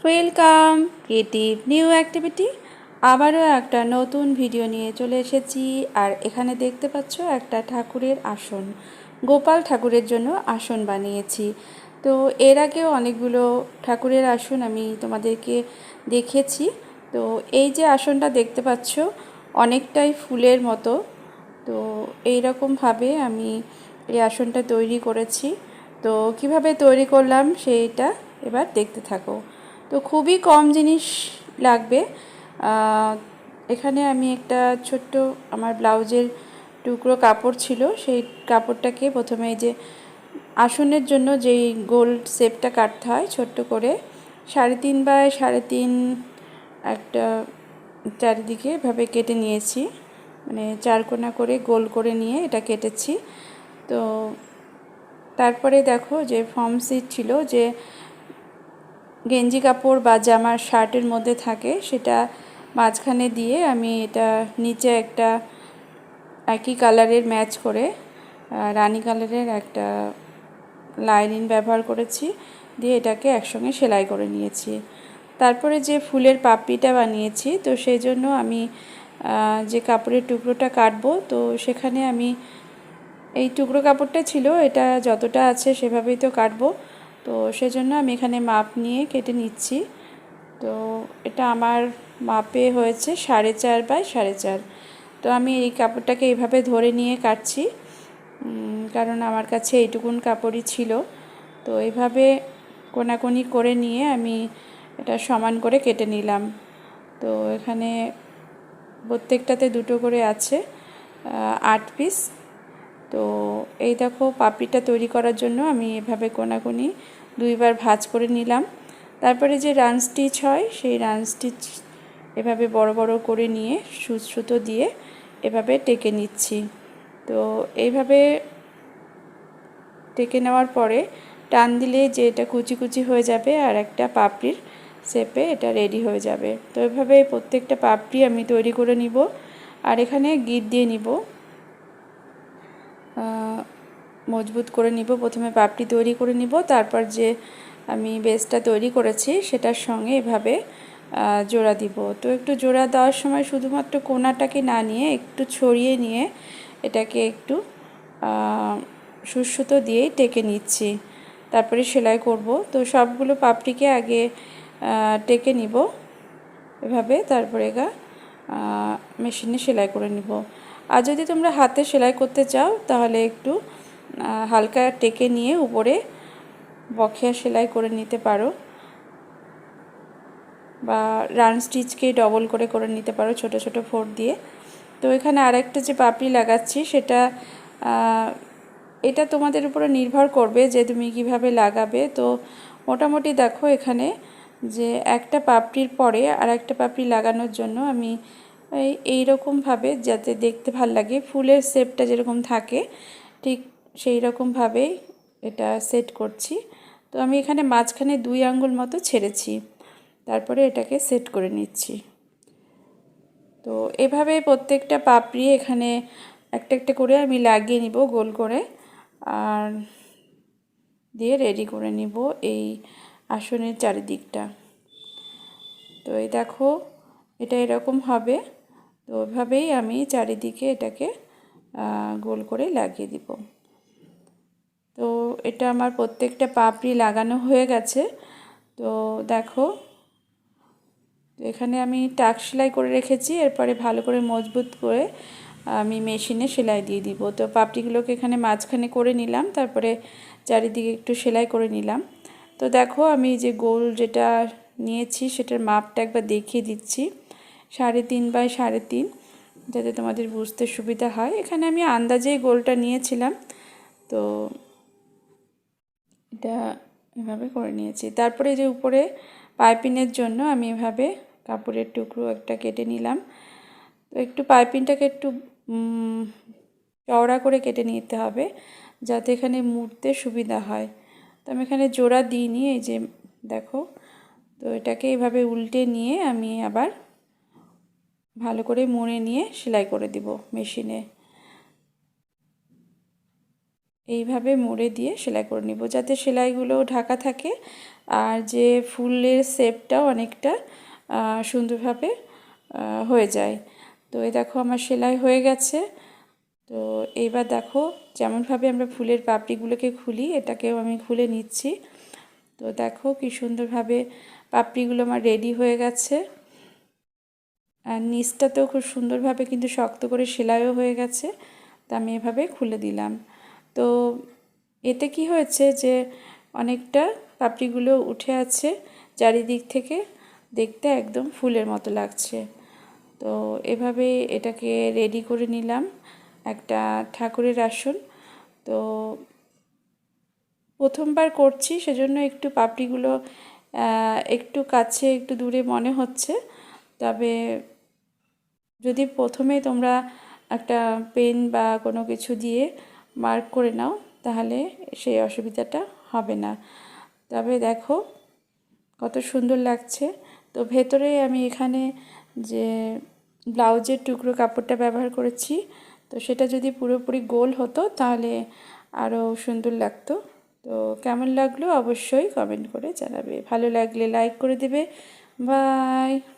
Welcome creative new activity. আবারও একটা নতুন ভিডিও নিয়ে চলে এসেছি। আর এখানে দেখতে পাচ্ছ একটা ঠাকুরের আসন, গোপাল ঠাকুরের জন্য আসন বানিয়েছি। তো এর আগেও অনেকগুলো ঠাকুরের আসন আমি তোমাদেরকে দেখেছি। তো এই যে আসনটা দেখতে পাচ্ছ অনেকটাই ফুলের মতো। তো এই রকমভাবে আমি এই আসনটা তৈরি করেছি। তো কিভাবে তৈরি করলাম সেইটা এবার দেখতে থাকো। তো খুবই কম জিনিস লাগবে। এখানে আমি একটা ছোট্ট আমার ব্লাউজের টুকরো কাপড় ছিল, সেই কাপড়টাকে প্রথমে এই যে আসনের জন্য যেই গোল শেপটা কাটতে হয় ছোট্ট করে 3.5 বাই 3.5 একটা চারিদিকে এভাবে কেটে নিয়েছি, মানে চারকোনা করে গোল করে নিয়ে এটা কেটেছি। তো তারপরে দেখো যে ফর্ম সিট ছিল, যে গেঞ্জি কাপড় বা জামার শার্টের মধ্যে থাকে, সেটা মাঝখানে দিয়ে আমি এটা নিচে একটা একই কালারের ম্যাচ করে রানী কালারের একটা লাইনিং ব্যবহার করেছি, দিয়ে এটাকে একসঙ্গে সেলাই করে নিয়েছি। তারপরে যে ফুলের পাপড়িটা বানিয়েছি, তো সেই জন্য আমি যে কাপড়ের টুকরোটা কাটবো, তো সেখানে আমি এই টুকরো কাপড়টা ছিল, এটা যতটা আছে সেভাবেই তো কাটবো। তো সেজন্য আমি এখানে মাপ নিয়ে কেটে নিচ্ছি। তো এটা আমার মাপে হয়েছে 4.5 বাই 4.5। তো আমি এই কাপড়টাকে এইভাবে ধরে নিয়ে কাটছি, কারণ আমার কাছে এইটুকুন কাপড়ই ছিল। তো এইভাবে কোনাকুনি করে নিয়ে আমি এটা সমান করে কেটে নিলাম। তো এখানে প্রত্যেকটাতে দুটো করে আছে, 8 পিস। তো এই দেখো পাপড়িটা তৈরি করার জন্য আমি এভাবে কোনাকুনি 2বার ভাঁজ করে নিলাম। তারপরে যে রান স্টিচ হয়, সেই রান স্টিচ এভাবে বড় বড় করে নিয়ে সুতো দিয়ে এভাবে টেকে নিচ্ছি। তো এইভাবে টেকে নেওয়ার পরে টান দিলে যে এটা কুচি কুচি হয়ে যাবে আর একটা পাপড়ির শেপে এটা রেডি হয়ে যাবে। তো এভাবে প্রত্যেকটা পাপড়ি আমি তৈরি করে নিব। আর এখানে গিট দিয়ে নিব, মজবুত করে নিব। প্রথমে পাপড়ি তৈরি করে নিব, তারপর যে আমি বেসটা তৈরি করেছি সেটার সঙ্গে এভাবে জোড়া দিব। তো একটু জোড়া দেওয়ার সময় শুধুমাত্র কোণাটাকে না নিয়ে একটু ছড়িয়ে নিয়ে এটাকে একটু সুতো দিয়েই টেকে নিচ্ছি, তারপরে সেলাই করব। তো সবগুলো পাপড়িকে আগে টেকে নিব এভাবে, তারপরে মেশিনে সেলাই করে নিব। আর যদি তোমরা হাতে সেলাই করতে চাও তাহলে একটু হালকা টেকে নিয়ে উপরে বকেয়া সেলাই করে নিতে পারো, বা রান স্টিচকে ডবল করে করে নিতে পারো ছোট ছোট ফোঁড় দিয়ে। তো এখানে আরেকটা যে পাপড়ি লাগাচ্ছি সেটা এটা তোমাদের উপরে নির্ভর করবে যে তুমি কিভাবে লাগাবে। তো মোটামুটি দেখো এখানে যে একটা পাপড়ির পরে আর একটা পাপড়ি লাগানোর জন্য আমি এই রকমভাবে, যাতে দেখতে ভাল লাগে, ফুলের শেপটা যেরকম থাকে ঠিক সেই রকমভাবেই এটা সেট করছি। তো আমি এখানে মাঝখানে 2 আঙ্গুল মতো ছেড়েছি, তারপরে এটাকে সেট করে নিচ্ছি। তো এভাবে প্রত্যেকটা পাপড়ি এখানে একটা একটা করে আমি লাগিয়ে নিব গোল করে, আর দিয়ে রেডি করে নিব এই আসনের চারিদিকটা। তো এই দেখো এটা এরকম হবে। তো ওইভাবেই আমি চারিদিকে এটাকে গোল করে লাগিয়ে দিব। তো এটা আমার প্রত্যেকটা পাপড়ি লাগানো হয়ে গেছে। তো দেখো এখানে আমি টাক সেলাই করে রেখেছি, এরপরে ভালো করে মজবুত করে আমি মেশিনে সেলাই দিয়ে দিব। তো পাপড়িগুলোকে এখানে মাঝখানে করে নিলাম, তারপরে চারিদিকে একটু সেলাই করে নিলাম। তো দেখো আমি যে গোল যেটা নিয়েছি সেটার মাপটা একবার দেখিয়ে দিচ্ছি, 3.5 বাই 3.5, যাতে তোমাদের বুঝতে সুবিধা হয়। এখানে আমি আন্দাজেই গোলটা নিয়েছিলাম, তো এটা এভাবে করে নিয়েছি। তারপরে যে উপরে পাইপিংয়ের জন্য আমি এভাবে কাপড়ের টুকরো একটা কেটে নিলাম। তো একটু পাইপিংটাকে একটু চওড়া করে কেটে নিতে হবে, যাতে এখানে মুড়তে সুবিধা হয়। তো আমি এখানে জোড়া দিইনি, এই যে দেখো। তো এটাকে এভাবে উল্টে নিয়ে আমি আবার ভালো করে মুড়ে নিয়ে সেলাই করে দিব মেশিনে। এইভাবে মুড়ে দিয়ে সেলাই করে নিব, যাতে সেলাইগুলো ঢাকা থাকে আর যে ফুলের শেপটাও অনেকটা সুন্দরভাবে হয়ে যায়। তো এই দেখো আমার সেলাই হয়ে গেছে। তো এইবার দেখো যেমনভাবে আমরা ফুলের পাপড়িগুলোকে খুলি, এটাকেও আমি খুলে নিচ্ছি। তো দেখো কি সুন্দরভাবে পাপড়িগুলো আমার রেডি হয়ে গেছে, আর নিচটাতেও খুব সুন্দরভাবে কিন্তু শক্ত করে সেলাইও হয়ে গেছে। তো আমি এভাবে খুলে দিলাম। তো এতে কি হয়েছে যে অনেকটা পাপড়িগুলো উঠে আছে, চারিদিক থেকে দেখতে একদম ফুলের মতো লাগছে। তো এভাবে এটাকে রেডি করে নিলাম একটা ঠাকুরের আসন। তো প্রথমবার করছি সেজন্য একটু পাপড়িগুলো একটু কাছে একটু দূরে মনে হচ্ছে, তবে যদি প্রথমে তোমরা একটা পেন বা কোনো কিছু দিয়ে মার্ক করে নাও তাহলে সেই অসুবিধাটা হবে না। তবে দেখো কত সুন্দর লাগছে। তো ভেতরে আমি এখানে যে ব্লাউজের টুকরো কাপড়টা ব্যবহার করেছি, তো সেটা যদি পুরোপুরি গোল হতো তাহলে আরও সুন্দর লাগতো। তো কেমন লাগলো অবশ্যই কমেন্ট করে জানাবে, ভালো লাগলে লাইক করে দেবে। বাই।